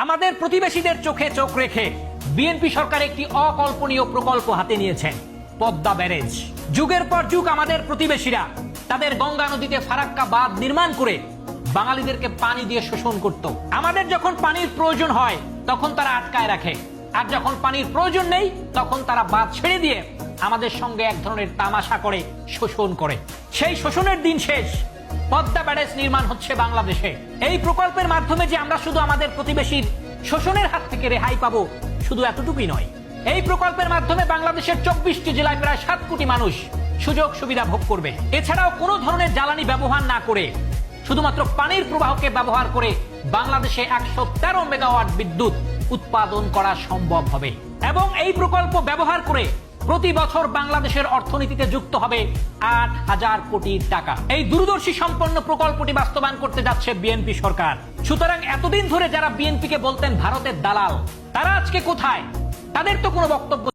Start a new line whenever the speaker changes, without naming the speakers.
আমাদের প্রতিবেশীদের চোখে চোখ রেখে বিএনপি সরকার একটি অকল্পনীয় প্রকল্প হাতে নিয়েছেন, পদ্মা ব্যারেজ। যুগের পর যুগ আমাদের প্রতিবেশীরা তাদের গঙ্গা নদীতে ফারাক্কা বাঁধ নির্মাণ করে বাঙালিদেরকে পানি দিয়ে শোষণ করত। আমাদের যখন পানির প্রয়োজন হয় তখন তারা আটকায় রাখে, আর যখন পানির প্রয়োজন নেই তখন তারা বাঁধ ছেড়ে দিয়ে আমাদের সঙ্গে এক ধরনের তামাশা করে, শোষণ করে। সেই শোষণের দিন শেষ। পদ্মা ব্যারেজ নির্মাণ হচ্ছে বাংলাদেশে। এই প্রকল্পের মাধ্যমে যে আমরা শুধু আমাদের প্রতিবেশীর শোষণের হাত থেকে রেহাই পাবো, শুধু এতটুকুই নয়, এই প্রকল্পের মাধ্যমে বাংলাদেশের 24টি জেলায় প্রায় 7 কোটি মানুষ সুযোগ সুবিধা ভোগ করবে। এছাড়াও কোনো ধরনের জ্বালানি ব্যবহার না করে শুধুমাত্র পানির প্রবাহকে ব্যবহার করে বাংলাদেশে 113 মেগাওয়াট বিদ্যুৎ উৎপাদন করা সম্ভব হবে। এবং এই প্রকল্প ব্যবহার করে প্রতি বছর বাংলাদেশের অর্থনীতিতে যুক্ত হবে 8,000 কোটি টাকা। এই দূরদর্শী সম্পন্ন প্রকল্পটি বাস্তবায়ন করতে যাচ্ছে বিএনপি সরকার। সুতরাং এতদিন ধরে যারা বিএনপিকে বলতেন ভারতের দালাল, তারা আজকে কোথায়? তাদের তো কোনো বক্তব্য